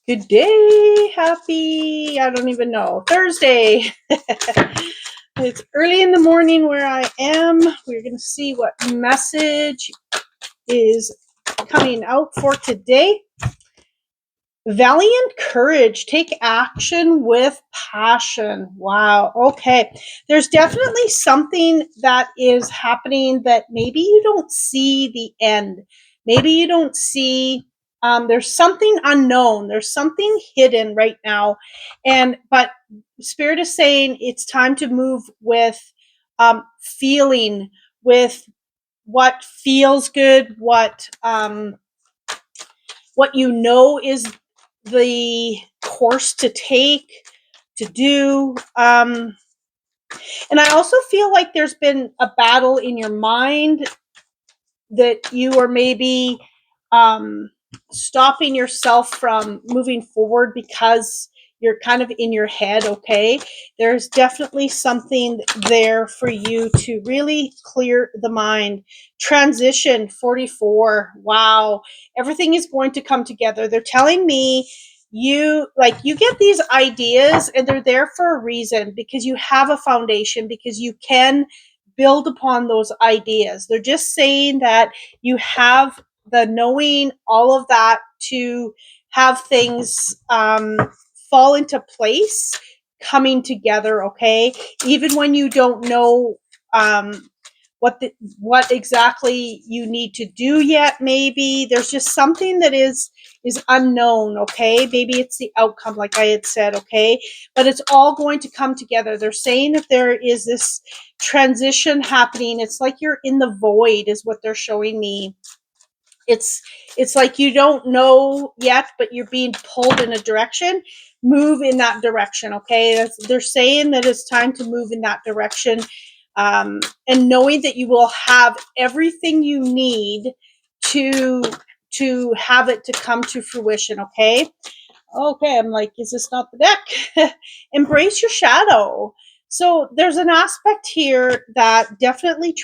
Good day. Happy, I don't even know, Thursday. It's early in the morning where I am. We're going to see what message is coming out for today. Valiant courage. Take action with passion. Wow. Okay. There's definitely something that is happening that maybe you don't see the end. Maybe you don't see there's something unknown. There's something hidden right now. But Spirit is saying it's time to move with feeling, with what feels good, what you know is the course to take, to do. And I also feel like there's been a battle in your mind that you are maybe stopping yourself from moving forward because you're kind of in your head. Okay, there's definitely something there for you to really clear the mind. Transition 44. Wow, everything is going to come together. They're telling me you get these ideas and they're there for a reason, because you have a foundation, because you can build upon those ideas. They're just saying that you have the knowing, all of that, to have things fall into place, coming together. Okay, even when you don't know um, what exactly you need to do yet. Maybe there's just something that is unknown. Okay, maybe it's the outcome, like I had said. Okay, but it's all going to come together. They're saying that there is this transition happening. It's like you're in the void, is what they're showing me. It's like you don't know yet, but you're being pulled in a direction. Move in that direction. Okay, they're saying that it's time to move in that direction, and knowing that you will have everything you need to have it to come to fruition. Okay, I'm like, is this not the deck? Embrace your shadow. So there's an aspect here that definitely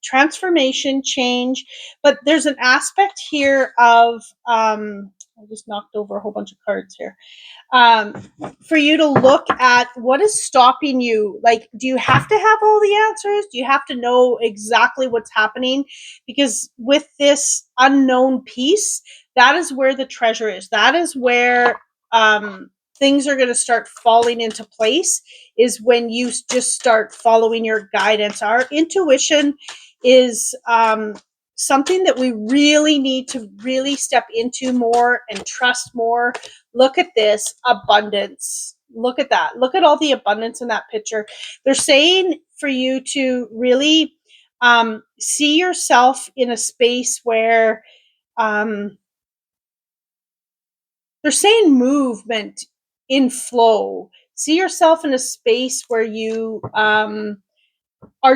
transformation, change, but there's an aspect here of I just knocked over a whole bunch of cards here. um, for you to look at what is stopping you. Like, do you have to have all the answers? Do you have to know exactly what's happening? Because with this unknown piece, that is where the treasure is. That is where things are going to start falling into place, is when you just start following your guidance. Our intuition is something that we really need to really step into more and trust more. Look at this abundance. Look at that. Look at all the abundance in that picture. They're saying for you to really see yourself in a space where um, they're saying movement in flow. See yourself in a space where you are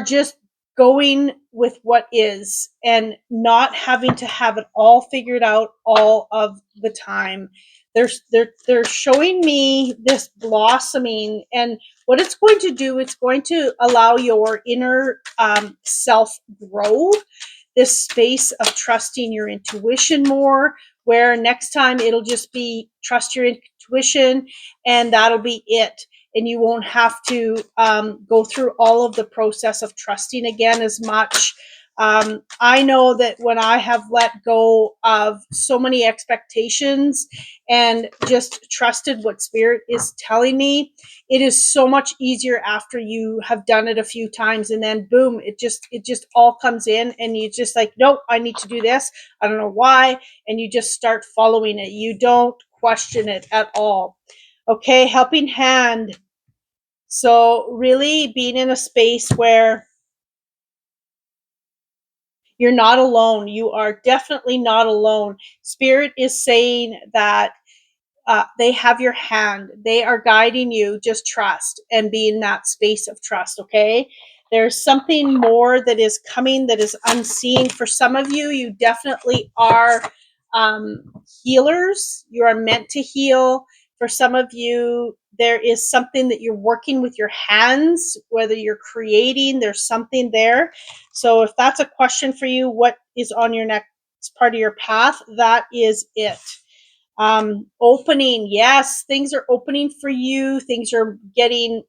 just going with what is, and not having to have it all figured out all of the time. They're showing me this blossoming, and what it's going to do, it's going to allow your inner self grow, this space of trusting your intuition more, where next time it'll just be trust your intuition, and that'll be it. And you won't have to go through all of the process of trusting again as much. I know that when I have let go of so many expectations and just trusted what Spirit is telling me, it is so much easier after you have done it a few times, and then boom, it just all comes in, and you just like, nope, I need to do this. I don't know why, and you just start following it. You don't question it at all. Okay, helping hand. So really being in a space where you're not alone. You are definitely not alone. Spirit is saying that they have your hand. They are guiding you. Just trust and be in that space of trust. Okay. There's something more that is coming that is unseen. For some of you, you definitely are um, healers. You are meant to heal. For some of you, there is something that you're working with your hands, whether you're creating, there's something there. So if that's a question for you, what is on your next part of your path? That is it. Opening, yes, things are opening for you. Things are getting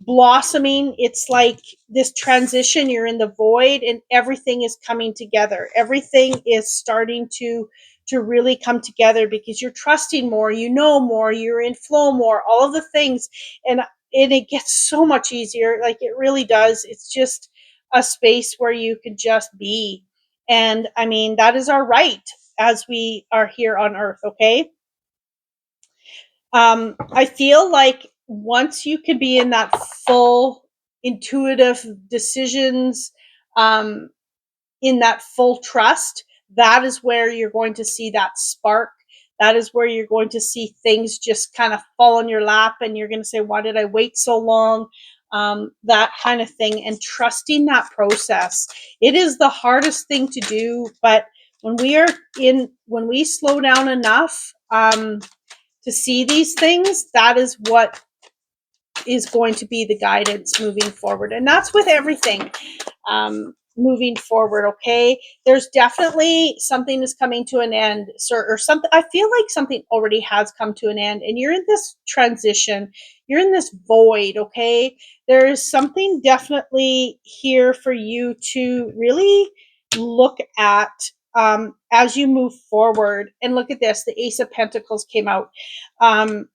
blossoming. It's like this transition. You're in the void, and everything is coming together. Everything is starting to really come together because you're trusting more, you know more, you're in flow more, all of the things. And it gets so much easier. Like, it really does. It's just a space where you could just be. And I mean, that is our right as we are here on earth. Okay. I feel like once you can be in that full intuitive decisions, um, in that full trust, that is where you're going to see that spark. That is where you're going to see things just kind of fall in your lap, and you're going to say, why did I wait so long? That kind of thing. And trusting that process. It is the hardest thing to do, but when we slow down enough, to see these things, that is what is going to be the guidance moving forward. And that's with everything, moving forward. Okay. There's definitely something is coming to an end, or something. I feel like something already has come to an end, and you're in this transition. You're in this void. Okay. There is something definitely here for you to really look at, as you move forward. And look at this, the Ace of Pentacles came out. um,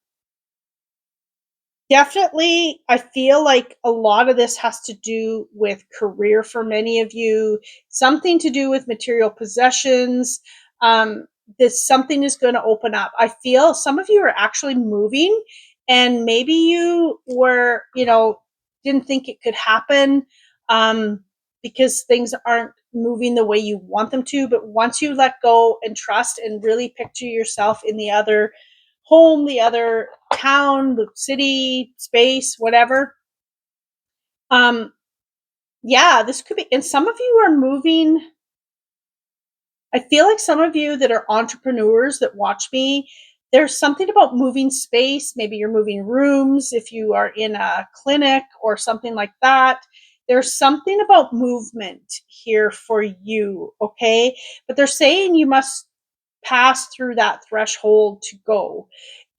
Definitely, I feel like a lot of this has to do with career for many of you, something to do with material possessions. This something is going to open up. I feel some of you are actually moving, and maybe you were, didn't think it could happen, um, because things aren't moving the way you want them to. But once you let go and trust and really picture yourself in the other home, the other town, the city, space, whatever. Um, yeah, this could be, and some of you are moving. I feel like some of you that are entrepreneurs that watch me, there's something about moving space. Maybe you're moving rooms if you are in a clinic or something like that. There's something about movement here for you, okay? But they're saying you must pass through that threshold to go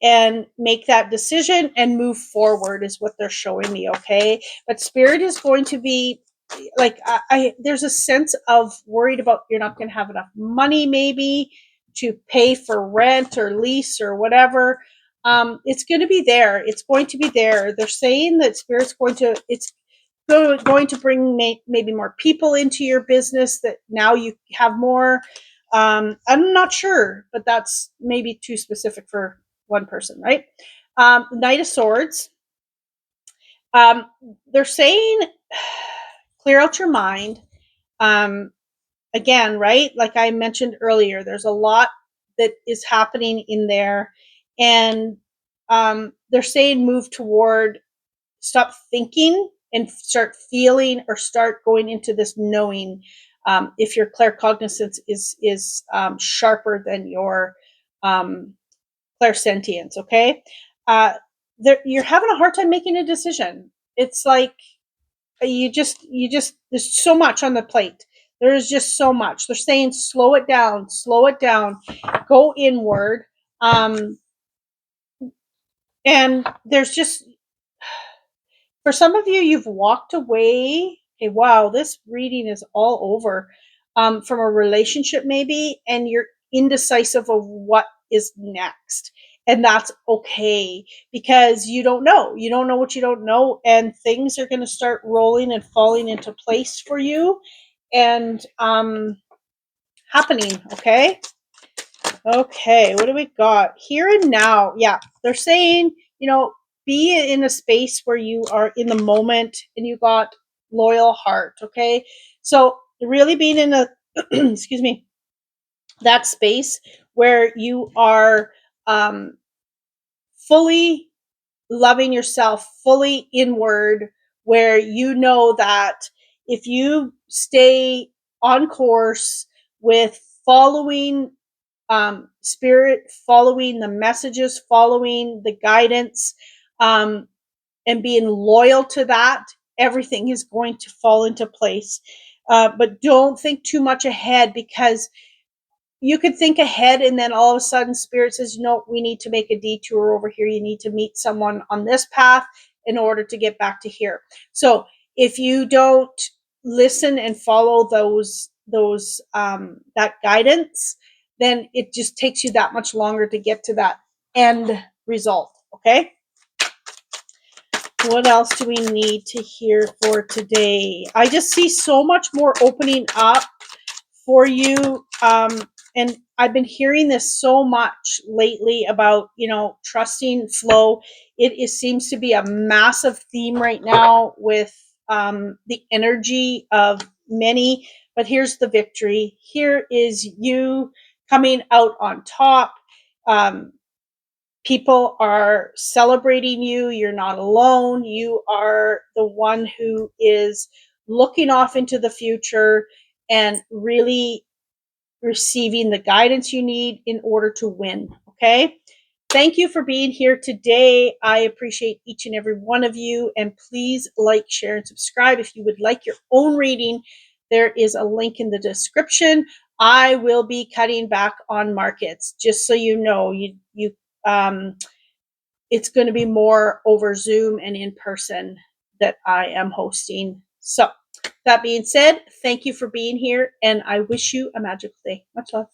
and make that decision and move forward is what they're showing me. Okay. But spirit is going to be like, there's a sense of worried about you're not going to have enough money maybe to pay for rent or lease or whatever. It's going to be there. It's going to be there. They're saying that spirit's it's going to bring maybe more people into your business, that now you have more. I'm not sure, but that's maybe too specific for one person, right? Knight of Swords. Um, they're saying clear out your mind. Um, Again, right? Like I mentioned earlier, there's a lot that is happening in there. And they're saying move toward, stop thinking and start feeling, or start going into this knowing. If your claircognizance is sharper than your um, clairsentience, okay? Uh, you're having a hard time making a decision. It's like you just there's so much on the plate. There's just so much. They're saying slow it down, go inward. Um, and there's just, for some of you, you've walked away. Okay, wow, this reading is all over, from a relationship maybe, and you're indecisive of what is next. And that's okay, because you don't know. You don't know what you don't know, and things are going to start rolling and falling into place for you, and happening. Okay. Okay, what do we got? Here and now. Yeah, they're saying, be in a space where you are in the moment and you got loyal heart. Okay. So really being in a, excuse me, that space where you are fully loving yourself, fully inward, where you know that if you stay on course with following spirit, following the messages, following the guidance, um, and being loyal to that, everything is going to fall into place. But don't think too much ahead, because you could think ahead, and then all of a sudden spirit says, no, we need to make a detour over here. You need to meet someone on this path in order to get back to here. So if you don't listen and follow that guidance, then it just takes you that much longer to get to that end result. Okay. What else do we need to hear for today? I just see so much more opening up for you. And I've been hearing this so much lately about, trusting flow. Seems to be a massive theme right now with the energy of many. But here's the victory. Here is you coming out on top. Um, People are celebrating you. You're not alone. You are the one who is looking off into the future and really receiving the guidance you need in order to win. Okay. Thank you for being here today. I appreciate each and every one of you. And please like, share, and subscribe. If you would like your own reading, there is a link in the description. I will be cutting back on markets, just so you know. Um, it's going to be more over Zoom and in person that I am hosting. So that being said, thank you for being here, and I wish you a magical day. Much love.